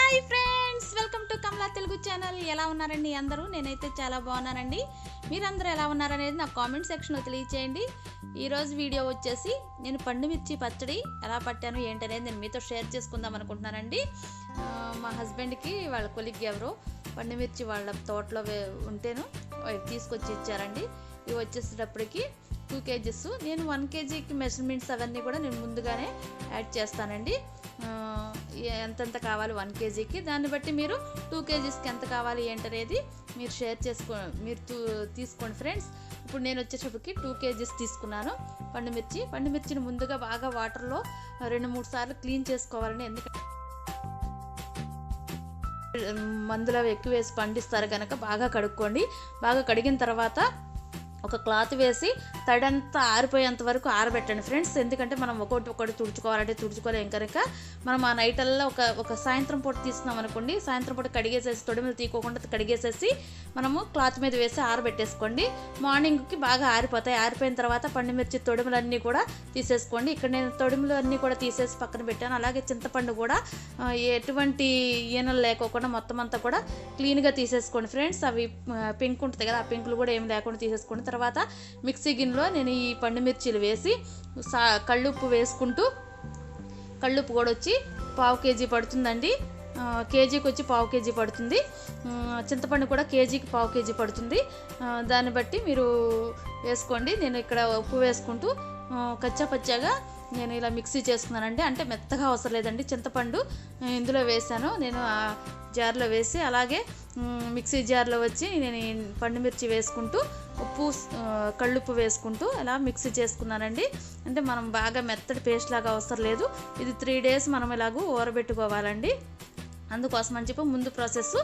Hi friends, welcome to Kamala Telugu channel. ఎలా ఉన్నారండి అందరూ? నేనైతే చాలా బాగున్నానండి. మీరందరూ ఎలా ఉన్నారనేది నాకు కామెంట్ సెక్షన్లో తెలియచేయండి. ఈరోజు వీడియో వచ్చేసి నేను పండు మిర్చి పచ్చడి ఎలా పట్టాను ఏంటనేది నేను మీతో షేర్ చేసుకుందాం అనుకుంటున్నానండి. మా హస్బెండ్కి వాళ్ళ కొలిగ్ ఎవరో పండు మిర్చి వాళ్ళ తోటలో ఉంటేను తీసుకొచ్చి ఇచ్చారండి. ఇవి వచ్చేసేటప్పటికి 2 kgs. నేను 1 kgకి మెజర్మెంట్స్ అవన్నీ కూడా నేను ముందుగానే యాడ్ చేస్తానండి. ఎంతెంత కావాలి 1 kgకి, దాన్ని బట్టి మీరు 2 kgsకి ఎంత కావాలి ఏంటనేది మీరు షేర్ మీరు తీసుకోండి ఫ్రెండ్స్. ఇప్పుడు నేను వచ్చేటప్పటికి 2 kgs తీసుకున్నాను పండు మిర్చిని ముందుగా బాగా వాటర్లో 2-3 సార్లు క్లీన్ చేసుకోవాలండి. ఎందుకంటే మందులు ఎక్కువ వేసి పండిస్తారు కనుక బాగా కడుక్కోండి. బాగా కడిగిన తర్వాత ఒక క్లాత్ వేసి తడంతా ఆరిపోయేంత వరకు ఆరబెట్టండి ఫ్రెండ్స్. ఎందుకంటే మనం ఒకటి తుడుచుకోవాలంటే తుడుచుకోలేం కనుక మనం ఆ నైటల్లో ఒక సాయంత్రం పూట తీసుకున్నాం అనుకోండి, సాయంత్రం పూట కడిగేసేసి తొడిమలు తీసుకోకుండా కడిగేసేసి మనము క్లాత్ మీద వేసి ఆరబెట్టేసుకోండి. మార్నింగ్కి బాగా ఆరిపోతాయి. ఆరిపోయిన తర్వాత పండుమిర్చి తొడిమలన్నీ కూడా తీసేసుకోండి. ఇక్కడ నేను తొడిమలు అన్నీ కూడా తీసేసి పక్కన పెట్టాను. అలాగే చింతపండు కూడా ఎటువంటి ఈనలు లేకోకుండా మొత్తం అంతా కూడా క్లీన్గా తీసేసుకోండి ఫ్రెండ్స్. అవి పెంకు ఉంటుంది కదా, ఆ పెంకులు కూడా ఏమి లేకుండా తీసేసుకోండి. తర్వాత మిక్సీ గిన్నెలో నేను ఈ పండు మిర్చీలు వేసి కళ్ళుప్పు వేసుకుంటూ, కళ్ళుప్పు కూడా వచ్చి 1/2 kg పడుతుందండి. కేజీకి వచ్చి 1/2 kg పడుతుంది. చింతపండు కూడా కేజీకి 1/2 kg పడుతుంది. దాన్ని బట్టి మీరు వేసుకోండి. నేను ఇక్కడ ఉప్పు వేసుకుంటూ కచ్చా పచ్చాగా నేను ఇలా మిక్సీ చేసుకున్నానండి. అంటే మెత్తగా అవసరం లేదండి. చింతపండు ఇందులో వేసాను నేను జార్లో వేసి, అలాగే మిక్సీ జార్లో వచ్చి నేను పండు మిర్చి వేసుకుంటూ కళ్ళుప్పు వేసుకుంటూ ఇలా మిక్సీ చేసుకున్నానండి. అంటే మనం బాగా మెత్తటి పేస్ట్ లాగా అవసరం లేదు. ఇది 3 days మనం ఇలాగూ ఊరబెట్టుకోవాలండి. అందుకోసం అని చెప్పి ముందు ప్రాసెస్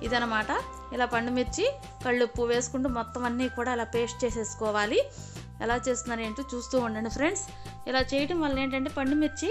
ఇదనమాట. ఇలా పండుమిర్చి కళ్ళుప్పు వేసుకుంటూ మొత్తం అన్నీ కూడా ఇలా పేస్ట్ చేసేసుకోవాలి. ఎలా చేస్తున్నాను ఏంటో చూస్తూ ఉండండి ఫ్రెండ్స్. ఇలా చేయడం వల్ల ఏంటంటే పండుమిర్చి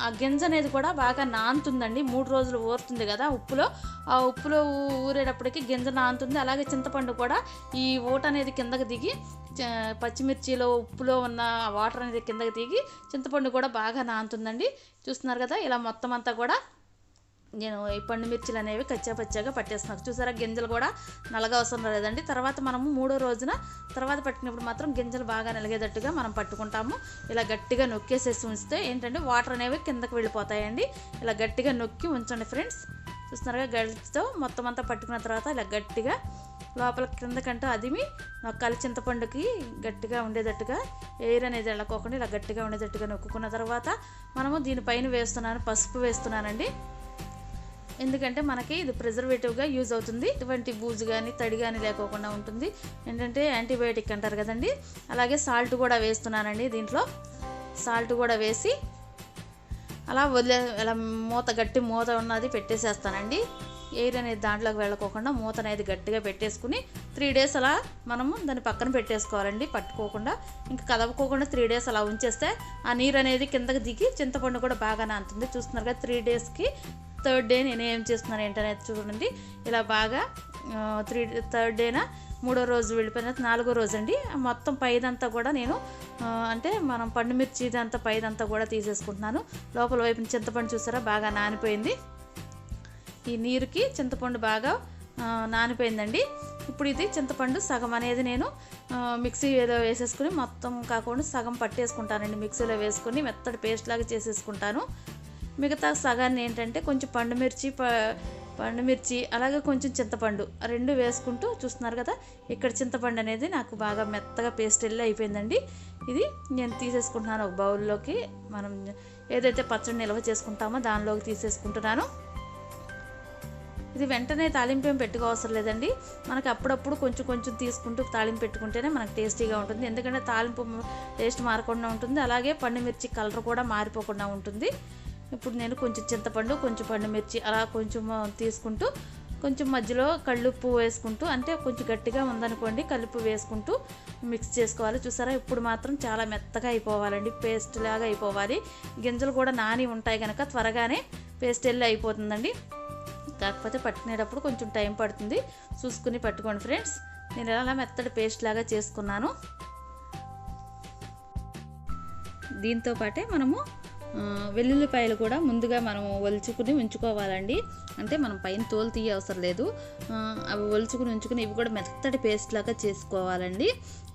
ఆ గింజ అనేది కూడా బాగా నానుతుందండి. 3 రోజులు ఊరుతుంది కదా ఉప్పులో. ఆ ఉప్పులో ఊరేటప్పటికి గింజ నానుతుంది. అలాగే చింతపండు కూడా ఈ ఊట అనేది కిందకి దిగి, పచ్చిమిర్చిలో ఉప్పులో ఉన్న వాటర్ అనేది కిందకి దిగి చింతపండు కూడా బాగా నానుతుందండి. చూస్తున్నారు కదా, ఇలా మొత్తం అంతా కూడా నేను ఈ పండు మిర్చిలు అనేవి కచ్చా పచ్చాగా పట్టేస్తున్నాను. చూసారా, గింజలు కూడా నల్లగా అవసరం లేదండి. తర్వాత మనము 3వ రోజున తర్వాత పట్టినప్పుడు మాత్రం గింజలు బాగా నలిగేటట్టుగా మనం పట్టుకుంటాము. ఇలా గట్టిగా నొక్కేసేసి ఉంచితే ఏంటంటే వాటర్ అనేవి కిందకి వెళ్ళిపోతాయండి. ఇలా గట్టిగా నొక్కి ఉంచండి ఫ్రెండ్స్. చూస్తున్నారుగా, గడితో మొత్తం అంతా పట్టుకున్న తర్వాత ఇలా గట్టిగా లోపల కిందకంటూ అదిమి నొక్కాలి. చింతపండుకి గట్టిగా ఉండేటట్టుగా, ఎయిర్ అనేది వెళ్ళకోకుండా ఇలా గట్టిగా ఉండేటట్టుగా నొక్కున్న తర్వాత మనము దీనిపైన పసుపు వేస్తున్నానండి. ఎందుకంటే మనకి ఇది ప్రిజర్వేటివ్గా యూజ్ అవుతుంది. ఇటువంటి బూజు కానీ తడి కానీ లేకోకుండా ఉంటుంది. ఏంటంటే యాంటీబయాటిక్ అంటారు కదండి. అలాగే సాల్ట్ కూడా వేస్తున్నానండి. దీంట్లో సాల్ట్ కూడా వేసి అలా ఇలా గట్టి మూత ఉన్నది పెట్టేసేస్తానండి. ఎయిర్ అనేది దాంట్లోకి వెళ్ళకోకుండా మూత అనేది గట్టిగా పెట్టేసుకుని 3 days అలా మనము దాన్ని పక్కన పెట్టేసుకోవాలండి. పట్టుకోకుండా ఇంకా కదపకోకుండా 3 days అలా ఉంచేస్తే ఆ నీరు అనేది కిందకి దిగి చింతపండు కూడా బాగా నానుతుంది. చూస్తున్నారు కదా, 3 daysకి 3rd day నేను ఏం చేస్తున్నాను ఏంటనేది చూడండి. ఇలా బాగా 3rd dayన 3వ రోజు వెళ్ళిపోయిన 4వ రోజు అండి. మొత్తం పైదంతా కూడా నేను అంటే మనం పండు మిర్చి ఇదంతా పైదంతా కూడా తీసేసుకుంటున్నాను. లోపల వైపు చింతపండు చూసారా బాగా నానిపోయింది. ఈ నీరుకి చింతపండు బాగా నానిపోయిందండి. ఇప్పుడు ఇది చింతపండు సగం అనేది నేను మిక్సీలో వేసేసుకుని, మొత్తం కాకుండా సగం పట్టేసుకుంటానండి. మిక్సీలో వేసుకొని మెత్తటి పేస్ట్ లాగా చేసేసుకుంటాను. మిగతా సగాన్ని ఏంటంటే కొంచెం పండు మిర్చి అలాగే కొంచెం చింతపండు 2 వేసుకుంటూ, చూస్తున్నారు కదా, ఇక్కడ చింతపండు అనేది నాకు బాగా మెత్తగా పేస్ట్ వెళ్ళి అయిపోయిందండి. ఇది నేను తీసేసుకుంటున్నాను ఒక బౌల్లోకి. మనం ఏదైతే పచ్చడి నిల్వ చేసుకుంటామో దానిలోకి తీసేసుకుంటున్నాను. ఇది వెంటనే తాలింపు ఏం పెట్టుకోవసరం లేదండి. మనకు అప్పుడప్పుడు కొంచెం తీసుకుంటూ తాలింపు పెట్టుకుంటేనే మనకు టేస్టీగా ఉంటుంది. ఎందుకంటే తాలింపు టేస్ట్ మారకుండా ఉంటుంది. అలాగే పండు మిర్చి కలర్ కూడా మారిపోకుండా ఉంటుంది. ఇప్పుడు నేను కొంచెం చింతపండు కొంచెం పండు మిర్చి అలా కొంచెం తీసుకుంటూ, కొంచెం మధ్యలో కళ్ళుప్పు వేసుకుంటూ, అంటే కొంచెం గట్టిగా ఉందనుకోండి కళ్ళుప్పు వేసుకుంటూ మిక్స్ చేసుకోవాలి. చూసారా, ఇప్పుడు మాత్రం చాలా మెత్తగా అయిపోవాలండి. పేస్ట్ లాగా అయిపోవాలి. గింజలు కూడా నాని ఉంటాయి కనుక త్వరగానే పేస్ట్ వెళ్ళి అయిపోతుందండి. కాకపోతే పట్టుకునేటప్పుడు కొంచెం టైం పడుతుంది. చూసుకుని పట్టుకోండి ఫ్రెండ్స్. నేను ఇలా మెత్తటి పేస్ట్ లాగా చేసుకున్నాను. దీంతో పాటే మనము వెల్లుల్లిపాయలు కూడా ముందుగా మనం ఒలుచుకుని ఉంచుకోవాలండి. అంటే మనం పైన తోలు తీయ అవసరం లేదు. అవి ఒలుచుకుని ఉంచుకుని ఇవి కూడా మెత్తటి పేస్ట్ లాగా చేసుకోవాలండి.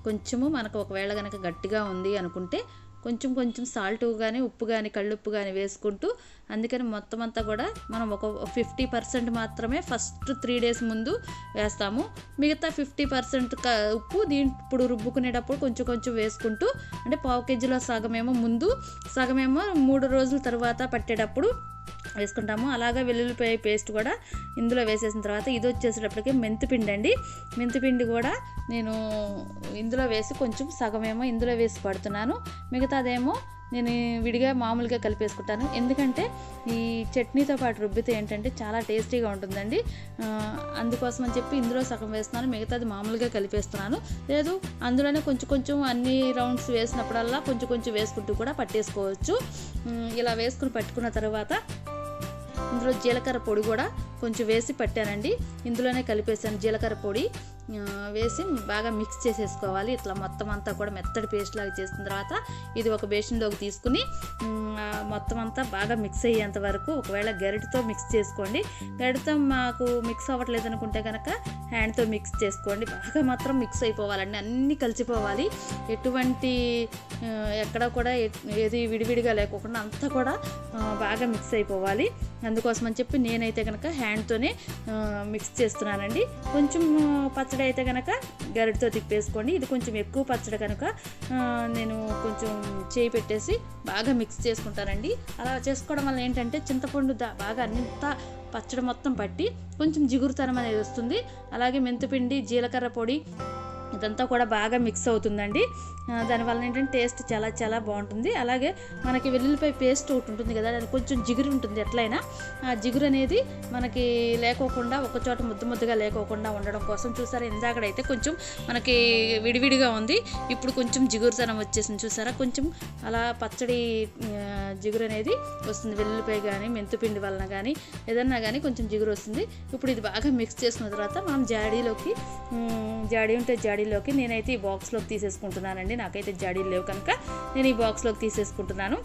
కొంచెము మనకు ఒకవేళ కనుక గట్టిగా ఉంది అనుకుంటే కొంచెం కొంచెం సాల్ట్ కానీ ఉప్పు కానీ కళ్ళుప్పు కానీ వేసుకుంటూ, అందుకని మొత్తం అంతా కూడా మనం ఒక 50% మాత్రమే ఫస్ట్ 3 days ముందు వేస్తాము. మిగతా 50% ఉప్పు ఇప్పుడు రుబ్బుకునేటప్పుడు కొంచెం కొంచెం వేసుకుంటూ, అంటే 1/4 kgలో సగమేమో ముందు, సగమేమో 3 రోజుల తర్వాత పట్టేటప్పుడు వేసుకుంటాము. అలాగే వెల్లుల్లిపాయ పేస్ట్ కూడా ఇందులో వేసేసిన తర్వాత ఇది వచ్చేసేటప్పటికి మెంతిపిండి అండి. మెంతిపిండి కూడా నేను ఇందులో వేసి కొంచెం సగమేమో ఇందులో వేసి పడుతున్నాను, మిగతాదేమో నేను విడిగా మామూలుగా కలిపేసుకుంటాను. ఎందుకంటే ఈ చట్నీతో పాటు రుబ్బితే ఏంటంటే చాలా టేస్టీగా ఉంటుందండి. అందుకోసం అని చెప్పి ఇందులో సగం వేస్తున్నాను, మిగతాది మామూలుగా కలిపేస్తున్నాను. లేదు అందులోనే కొంచెం కొంచెం అన్ని రౌండ్స్ వేసినప్పుడల్లా కొంచెం కొంచెం వేసుకుంటూ కూడా పట్టేసుకోవచ్చు. ఇలా వేసుకుని పట్టుకున్న తర్వాత ఇందులో జీలకర్ర పొడి కూడా కొంచెం వేసి పట్టానండి. ఇందులోనే కలిపేసాను జీలకర్ర పొడి వేసి బాగా మిక్స్ చేసేసుకోవాలి. ఇట్లా మొత్తం అంతా కూడా మెత్తటి పేస్ట్ లాగా చేసిన తర్వాత ఇది ఒక బేషన్లోకి తీసుకుని మొత్తం అంతా బాగా మిక్స్ అయ్యేంత వరకు, ఒకవేళ గరిటతో మిక్స్ చేసుకోండి. గరిటతో మాకు మిక్స్ అవ్వట్లేదు అనుకుంటే కనుక హ్యాండ్తో మిక్స్ చేసుకోండి. బాగా మాత్రం మిక్స్ అయిపోవాలండి, అన్నీ కలిసిపోవాలి. ఎటువంటి ఎక్కడ కూడా ఏది విడివిడిగా లేకోకుండా అంతా కూడా బాగా మిక్స్ అయిపోవాలి. అందుకోసం అని చెప్పి నేనైతే కనుక హ్యాండ్తోనే మిక్స్ చేస్తున్నానండి. కొంచెం పచ్చడి అయితే కనుక గరిటతో తిప్పేసుకోండి. ఇది కొంచెం ఎక్కువ పచ్చడి కనుక నేను కొంచెం చేయి పెట్టేసి బాగా మిక్స్ చేసుకుంటానండి. అలా చేసుకోవడం వల్ల ఏంటంటే చింతపండు బాగా అంతా పచ్చడి మొత్తం పట్టి కొంచెం జిగురుతనం అనేది వస్తుంది. అలాగే మెంతిపిండి జీలకర్ర పొడి ఇదంతా కూడా బాగా మిక్స్ అవుతుందండి. దానివల్ల ఏంటంటే టేస్ట్ చాలా చాలా బాగుంటుంది. అలాగే మనకి వెల్లుల్లిపాయ పేస్ట్ ఒకటి ఉంటుంది కదా, అది కొంచెం జిగురు ఉంటుంది. ఎట్లయినా ఆ జిగురు అనేది మనకి లేకోకుండా, ఒకచోట ముద్దు ముద్దుగా లేకోకుండా ఉండడం కోసం చూసారా, ఇందాకడైతే కొంచెం మనకి విడివిడిగా ఉంది, ఇప్పుడు కొంచెం జిగురుతనం వచ్చేసింది చూసారా. కొంచెం అలా పచ్చడి జిగురు అనేది వస్తుంది. వెల్లుల్లిపాయ కానీ మెంతిపిండి వలన కానీ ఏదన్నా కానీ కొంచెం జిగురు వస్తుంది. ఇప్పుడు ఇది బాగా మిక్స్ చేసుకున్న తర్వాత మనం జాడీ ఉంటే జాడీలోకి, నేనైతే ఈ బాక్స్లోకి తీసేసుకుంటున్నానండి. నాకైతే జాడీలు లేవు కనుక నేను ఈ బాక్స్లోకి తీసేసుకుంటున్నాను.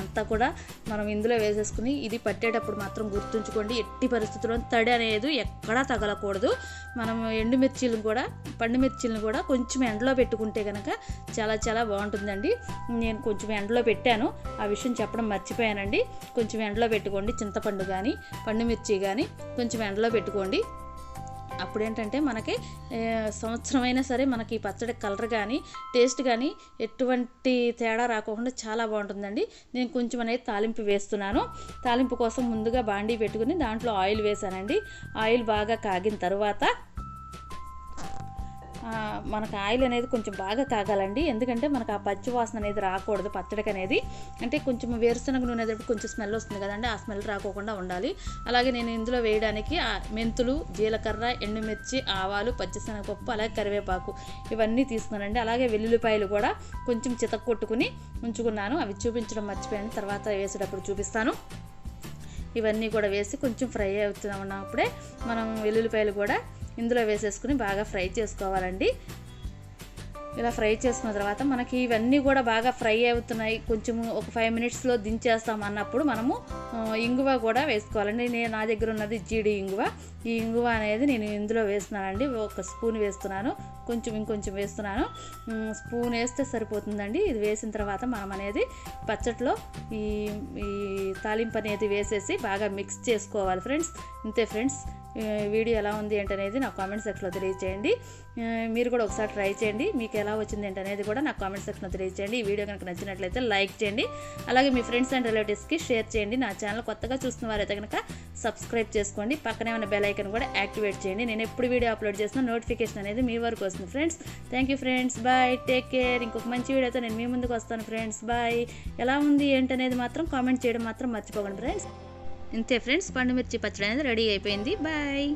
అంతా కూడా మనం ఇందులో వేసేసుకుని ఇది పట్టేటప్పుడు మాత్రం గుర్తుంచుకోండి, ఎట్టి పరిస్థితుల్లో తడి అనేది ఎక్కడా తగలకూడదు. మనం పండుమిర్చిలను కూడా కొంచెం ఎండలో పెట్టుకుంటే కనుక చాలా చాలా బాగుంటుందండి. నేను కొంచెం ఎండలో పెట్టాను, ఆ విషయం చెప్పడం మర్చిపోయానండి. కొంచెం ఎండలో పెట్టుకోండి, చింతపండు కానీ పండుమిర్చి కానీ కొంచెం ఎండలో పెట్టుకోండి. అప్పుడేంటంటే మనకి సంవత్సరమైనా సరే మనకి పచ్చడి కలర్ కానీ టేస్ట్ కానీ ఎటువంటి తేడా రాకుండా చాలా బాగుంటుందండి. నేను కొంచెం అనేది తాలింపు వేస్తున్నాను. తాలింపు కోసం ముందుగా బాండీ పెట్టుకుని దాంట్లో ఆయిల్ వేసానండి. ఆయిల్ బాగా కాగిన తర్వాత మనకు ఆయిల్ అనేది కొంచెం బాగా కాగాలండి. ఎందుకంటే మనకు ఆ పచ్చి వాసన అనేది రాకూడదు పచ్చడికి అనేది. అంటే కొంచెం వేరుశనగ నూనె కొంచెం స్మెల్ వస్తుంది కదండి, ఆ స్మెల్ రాకోకుండా ఉండాలి. అలాగే నేను ఇందులో వేయడానికి మెంతులు, జీలకర్ర, ఎండుమిర్చి, ఆవాలు, పచ్చిశనగపప్పు, అలాగే కరివేపాకు ఇవన్నీ తీసుకున్నానండి. అలాగే వెల్లుల్లిపాయలు కూడా కొంచెం చితక్కొట్టుకుని ఉంచుకున్నాను. అవి చూపించడం మర్చిపోయాను, తర్వాత వేసేటప్పుడు చూపిస్తాను. ఇవన్నీ కూడా వేసి కొంచెం ఫ్రై అవుతున్నప్పుడే మనం వెల్లుల్లిపాయలు కూడా ఇందులో వేసేసుకుని బాగా ఫ్రై చేసుకోవాలండి. ఇలా ఫ్రై చేసుకున్న తర్వాత మనకి ఇవన్నీ కూడా బాగా ఫ్రై అవుతున్నాయి, కొంచెం ఒక 5 minutesలో దించేస్తాం అన్నప్పుడు మనము ఇంగువ కూడా వేసుకోవాలండి. నా దగ్గర ఉన్నది జీడి ఇంగువ. ఈ ఇంగువ అనేది నేను ఇందులో వేస్తున్నానండి. 1 స్పూన్ వేస్తున్నాను, ఇంకొంచెం వేస్తున్నాను. స్పూన్ వేస్తే సరిపోతుందండి. ఇది వేసిన తర్వాత మనం అనేది పచ్చట్లో ఈ తాలింపు అనేది వేసేసి బాగా మిక్స్ చేసుకోవాలి ఫ్రెండ్స్. ఇంతే ఫ్రెండ్స్. వీడియో ఎలా ఉంది ఏంటనేది నాకు కామెంట్ సెక్షన్లో తెలియజేయండి. మీరు కూడా ఒకసారి ట్రై చేయండి, మీకు ఎలా వచ్చింది ఏంటనేది కూడా నాకు కామెంట్ సెక్షన్లో తెలియజేయండి. ఈ వీడియో కనుక నచ్చినట్లయితే లైక్ చేయండి, అలాగే మీ ఫ్రెండ్స్ అండ్ రిలేటివ్స్కి షేర్ చేయండి. నా ఛానల్ కొత్తగా చూస్తున్న వారైతే కనుక సబ్స్క్రైబ్ చేసుకోండి, పక్కనే ఉన్న బెల్ ఐకాన్ కూడా యాక్టివేట్ చేయండి. నేను ఎప్పుడు వీడియో అప్లోడ్ చేసిన నోటిఫికేషన్ అనేది మీ వరకు వస్తుంది friends. Thank you friends, bye, take care. ఇంకొక మంచి వీడియోతో నేను మీ ముందుకు వస్తాను ఫ్రెండ్స్. బాయ్. ఎలా ఉంది ఏంటనేది మాత్రం కామెంట్ చేయడం మాత్రం మర్చిపోకండి ఫ్రెండ్స్. ఇంతే ఫ్రెండ్స్, పండుమిర్చి పచ్చడి అనేది రెడీ అయిపోయింది. బాయ్.